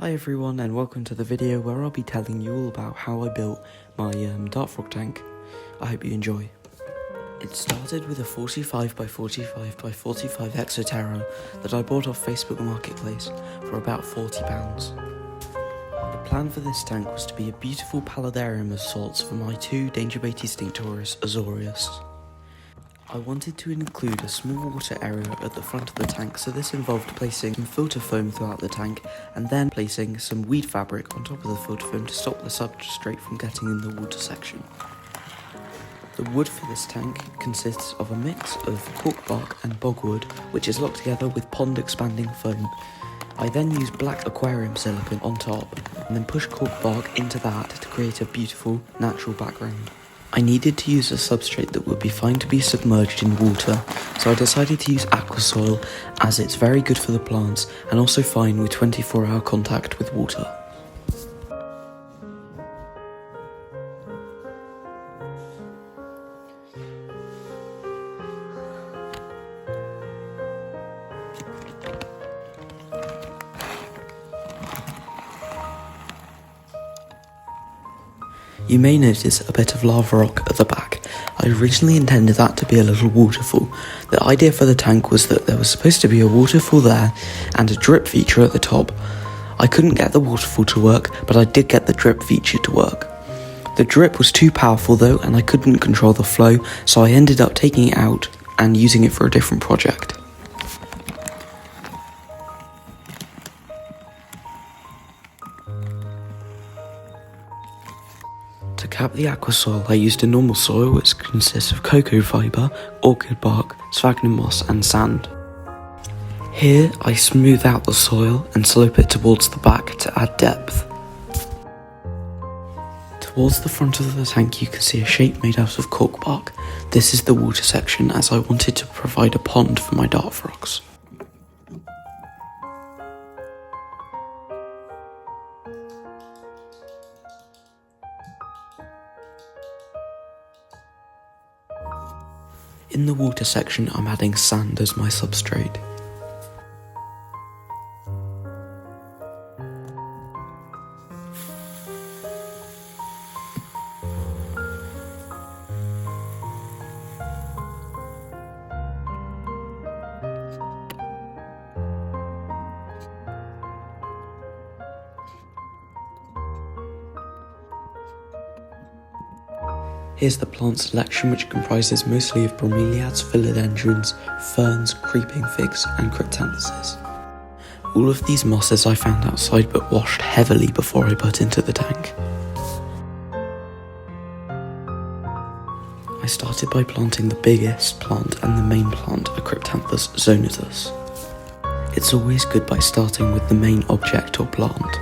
Hi everyone and welcome to the video where I'll be telling you all about how I built my Dart Frog tank. I hope you enjoy. It started with a 45 by 45 by 45 Exoterra that I bought off Facebook Marketplace for about £40. The plan for this tank was to be a beautiful paludarium of sorts for my two danger-baited Stinctorius Azorius. I wanted to include a small water area at the front of the tank, so this involved placing some filter foam throughout the tank and then placing some weed fabric on top of the filter foam to stop the substrate from getting in the water section. The wood for this tank consists of a mix of cork bark and bogwood, which is locked together with pond expanding foam. I then use black aquarium silicone on top and then push cork bark into that to create a beautiful natural background. I needed to use a substrate that would be fine to be submerged in water, so I decided to use aquasoil as it's very good for the plants and also fine with 24-hour contact with water. You may notice a bit of lava rock at the back. I originally intended that to be a little waterfall. The idea for the tank was that there was supposed to be a waterfall there and a drip feature at the top. I couldn't get the waterfall to work, but I did get the drip feature to work. The drip was too powerful though, and I couldn't control the flow, so I ended up taking it out and using it for a different project. To cap the aquasoil, I used a normal soil which consists of cocoa fibre, orchid bark, sphagnum moss and sand. Here I smooth out the soil and slope it towards the back to add depth. Towards the front of the tank you can see a shape made out of cork bark. This is the water section, as I wanted to provide a pond for my dart frogs. In the water section, I'm adding sand as my substrate. Here's the plant selection, which comprises mostly of bromeliads, philodendrons, ferns, creeping figs and cryptanthuses. All of these mosses I found outside but washed heavily before I put into the tank. I started by planting the biggest plant and the main plant, a Cryptanthus zonatus. It's always good by starting with the main object or plant.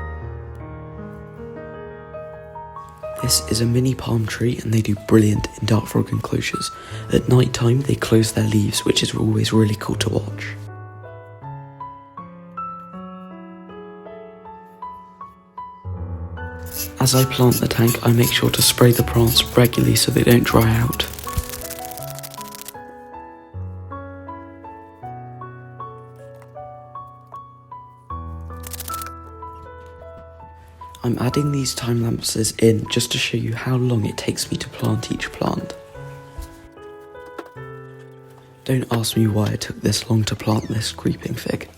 This is a mini palm tree and they do brilliant in dart frog enclosures. At night time they close their leaves, which is always really cool to watch. As I plant the tank, I make sure to spray the plants regularly so they don't dry out. I'm adding these time lapses in just to show you how long it takes me to plant each plant. Don't ask me why it took this long to plant this creeping fig.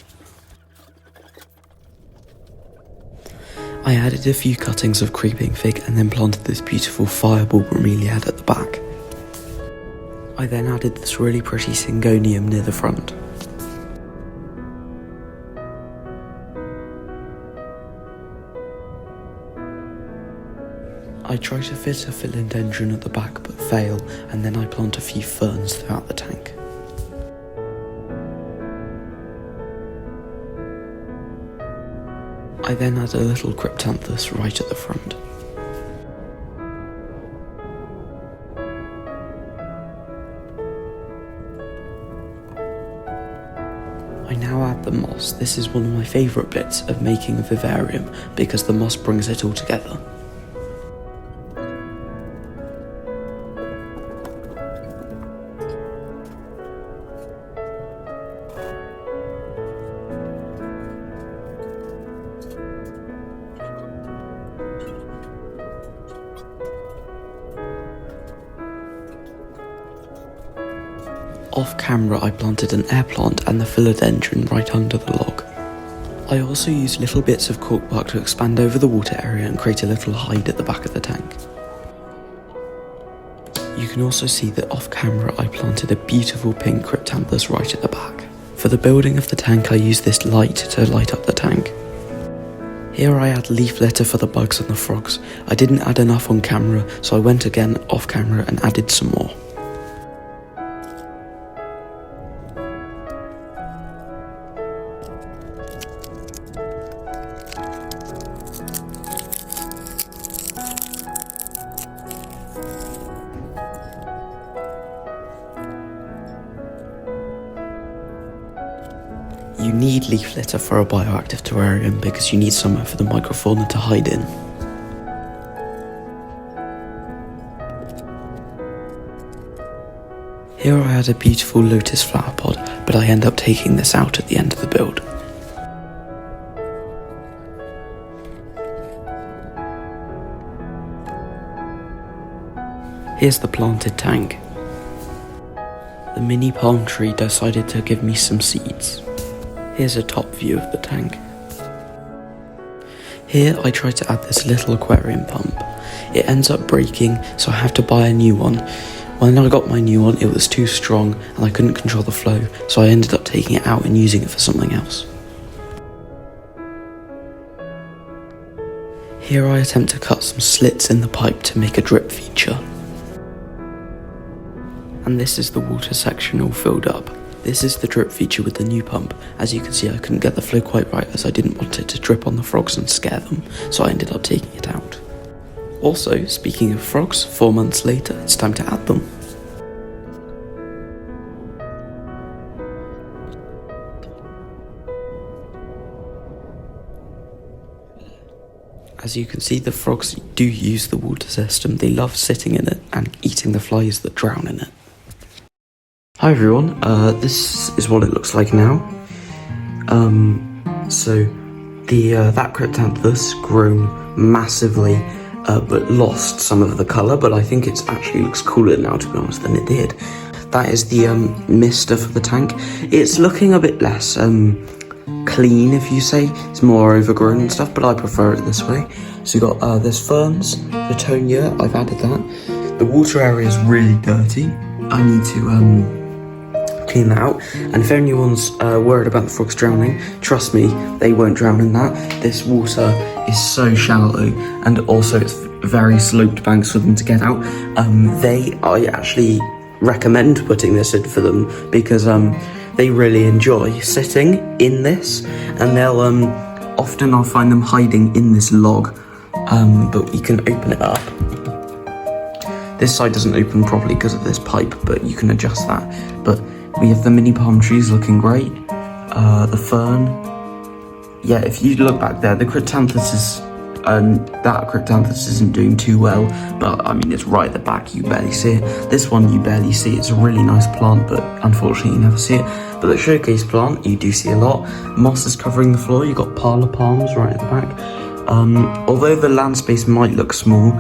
I added a few cuttings of creeping fig and then planted this beautiful fireball bromeliad at the back. I then added this really pretty syngonium near the front. I try to fit a philodendron at the back but fail, and then I plant a few ferns throughout the tank. I then add a little cryptanthus right at the front. I now add the moss. This is one of my favourite bits of making a vivarium because the moss brings it all together. Off camera, I planted an air plant and the philodendron right under the log. I also used little bits of cork bark to expand over the water area and create a little hide at the back of the tank. You can also see that off camera I planted a beautiful pink cryptanthus right at the back. For the building of the tank I used this light to light up the tank. Here I add leaf litter for the bugs and the frogs. I didn't add enough on camera, so I went again off camera and added some more. You need leaf litter for a bioactive terrarium because you need somewhere for the microfauna to hide in. Here I had a beautiful lotus flower pod, but I end up taking this out at the end of the build. Here's the planted tank. The mini palm tree decided to give me some seeds. Here's a top view of the tank. Here I tried to add this little aquarium pump. It ends up breaking, so I have to buy a new one. When I got my new one, it was too strong and I couldn't control the flow, so I ended up taking it out and using it for something else. Here I attempt to cut some slits in the pipe to make a drip feature. And this is the water section all filled up. This is the drip feature with the new pump. As you can see, I couldn't get the flow quite right as I didn't want it to drip on the frogs and scare them, so I ended up taking it out. Also, speaking of frogs, 4 months later, it's time to add them. As you can see, the frogs do use the water system. They love sitting in it and eating the flies that drown in it. Hi everyone, this is what it looks like now. That cryptanthus grown massively, but lost some of the colour, but I think it actually looks cooler now, to be honest, than it did. That is the mister for the tank. It's looking a bit less clean, if you say. It's more overgrown and stuff, but I prefer it this way. So you got there's ferns, the tonia, I've added that. The water area is really dirty. I need to clean that out, and if anyone's worried about the frogs drowning, trust me, they won't drown in that. This water is so shallow, and also it's very sloped banks for them to get out. I actually recommend putting this in for them because they really enjoy sitting in this, and they'll often I'll find them hiding in this log, but you can open it up. This side doesn't open properly because of this pipe, but you can adjust that. But we have the mini palm trees looking great, the fern. Yeah, if you look back there, the cryptanthus is, that cryptanthus isn't doing too well, but I mean, it's right at the back, you barely see it. This one you barely see, it's a really nice plant, but unfortunately you never see it. But the showcase plant, you do see a lot. Moss is covering the floor, you got parlour palms right at the back. Although the land space might look small,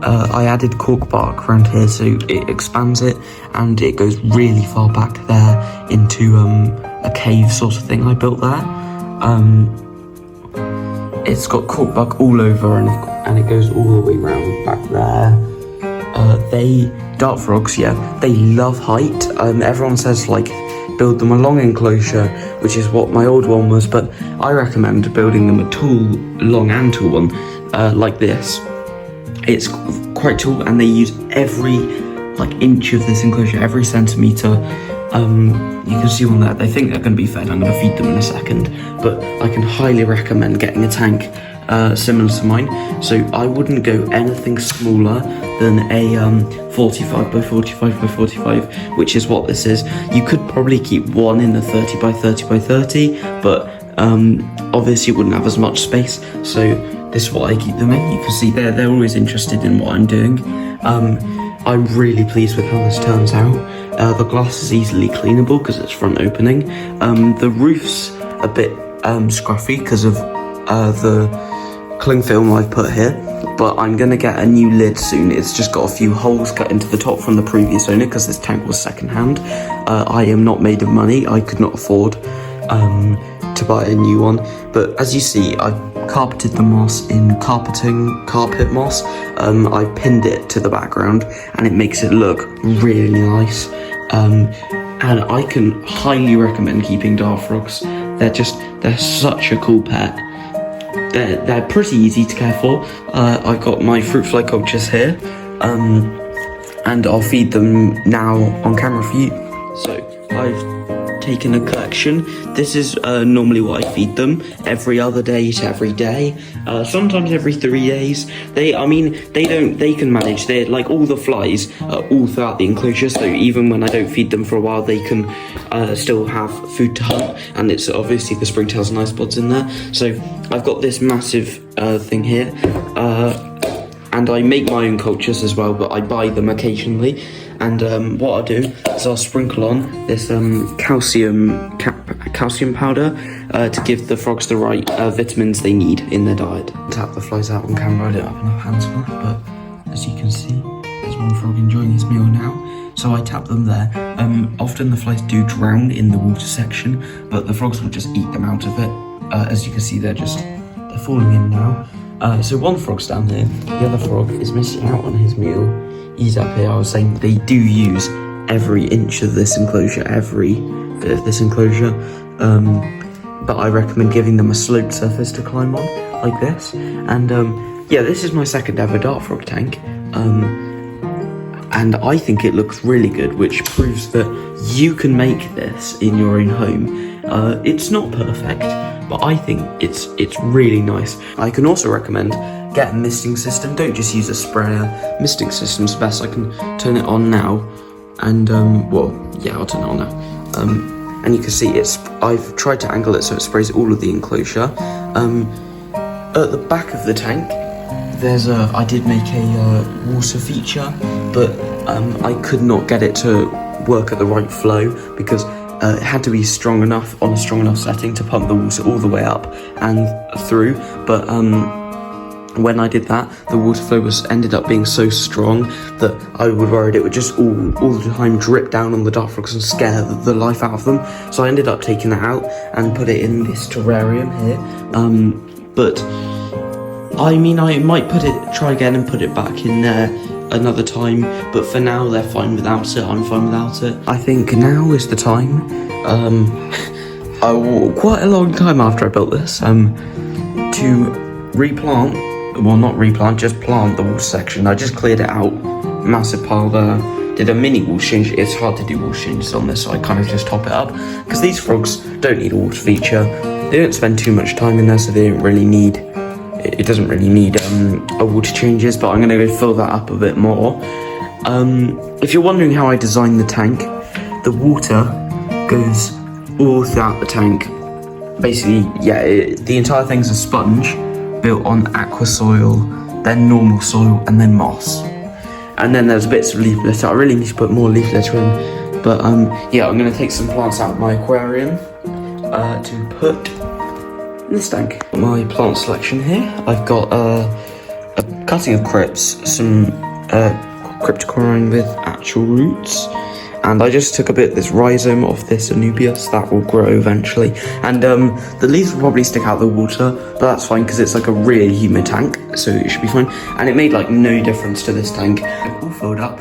I added cork bark around here so it expands it, and it goes really far back there into a cave sort of thing I built there. It's got cork bark all over and it goes all the way around back there. Dart frogs, yeah, they love height. Everyone says like build them a long enclosure, which is what my old one was, but I recommend building them a tall, long and tall one like this. It's quite tall, and they use every inch of this enclosure, every centimetre. You can see one there. They think they're going to be fed. I'm going to feed them in a second, but I can highly recommend getting a tank similar to mine. So I wouldn't go anything smaller than a 45 by 45 by 45, which is what this is. You could probably keep one in a 30 by 30 by 30, but obviously it wouldn't have as much space. So this is what I keep them in. You can see they're always interested in what I'm doing. I'm really pleased with how this turns out. The glass is easily cleanable because it's front opening. The roof's a bit scruffy because of cling film I've put here, but I'm going to get a new lid soon. It's just got a few holes cut into the top from the previous owner because this tank was secondhand. I am not made of money. I could not afford to buy a new one, but as you see, I've carpeted the moss in carpet moss. I pinned it to the background and it makes it look really nice. And I can highly recommend keeping dart frogs. They're such a cool pet. They're pretty easy to care for. I've got my fruit fly cultures here, and I'll feed them now on camera for you. So I've taken a collection. This is normally what I feed them every other day to every day, sometimes every 3 days. They can manage. They're like all the flies all throughout the enclosure, so even when I don't feed them for a while, they can still have food to hunt. And it's obviously the springtails and ice pods in there. So I've got this massive thing here, and I make my own cultures as well, but I buy them occasionally. And what I'll do is I'll sprinkle on this calcium powder to give the frogs the right vitamins they need in their diet. Tap the flies out on camera. I don't have enough hands for that, but as you can see, there's one frog enjoying his meal now. So I tap them there. Often the flies do drown in the water section, but the frogs will just eat them out of it. As you can see, they're falling in now. So one frog's down there. The other frog is missing out on his meal. He's up here. I was saying they do use every inch of this enclosure, every bit of this enclosure, but I recommend giving them a sloped surface to climb on, like this. And yeah, this is my second ever dart frog tank, and I think it looks really good, which proves that you can make this in your own home. It's not perfect, but I think it's really nice. I can also recommend get a misting system. Don't just use a sprayer. Misting system's best. I can turn it on now, and well, yeah, I'll turn it on now. And you can see I've tried to angle it so it sprays all of the enclosure. At the back of the tank, I did make a water feature, but I could not get it to work at the right flow because it had to be strong enough on a strong enough setting to pump the water all the way up and through. But when I did that, the water flow ended up being so strong that I was worried it would just all the time drip down on the dart frogs and scare the life out of them. So I ended up taking that out and put it in this terrarium here. But I mean, I might try again and put it back in there another time, but for now they're fine without it. I'm fine without it. I think now is the time. Quite a long time after I built this, to replant. Well, not replant, just plant the water section. I just cleared it out, massive pile there. Did a mini water change. It's hard to do water changes on this, so I kind of just top it up because these frogs don't need a water feature. They don't spend too much time in there, so they don't really need. It doesn't really need a water changes, but I'm going to go fill that up a bit more. If you're wondering how I designed the tank, the water goes all throughout the tank. Basically, yeah, the entire thing's a sponge built on aqua soil, then normal soil, and then moss. And then there's bits of leaf litter. I really need to put more leaf litter in, but yeah, I'm going to take some plants out of my aquarium to put in this tank. My plant selection here, I've got a cutting of crypts, some cryptocoryne with actual roots, and I just took a bit of this rhizome off this anubias that will grow eventually. And the leaves will probably stick out of the water, but that's fine because it's like a really humid tank, so it should be fine. And it made like no difference to this tank. All filled up.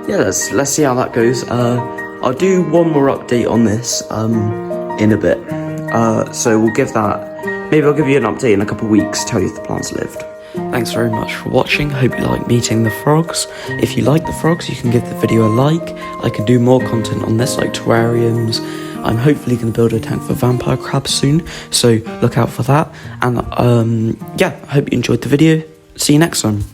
Yeah, let's see how that goes. I'll do one more update on this in a bit. So we'll give that. Maybe I'll give you an update in a couple of weeks, tell you if the plants lived. Thanks very much for watching. Hope you like meeting the frogs. If you like the frogs, you can give the video a like. I can do more content on this, like terrariums. I'm hopefully going to build a tank for vampire crabs soon, so look out for that. And yeah, I hope you enjoyed the video. See you next time.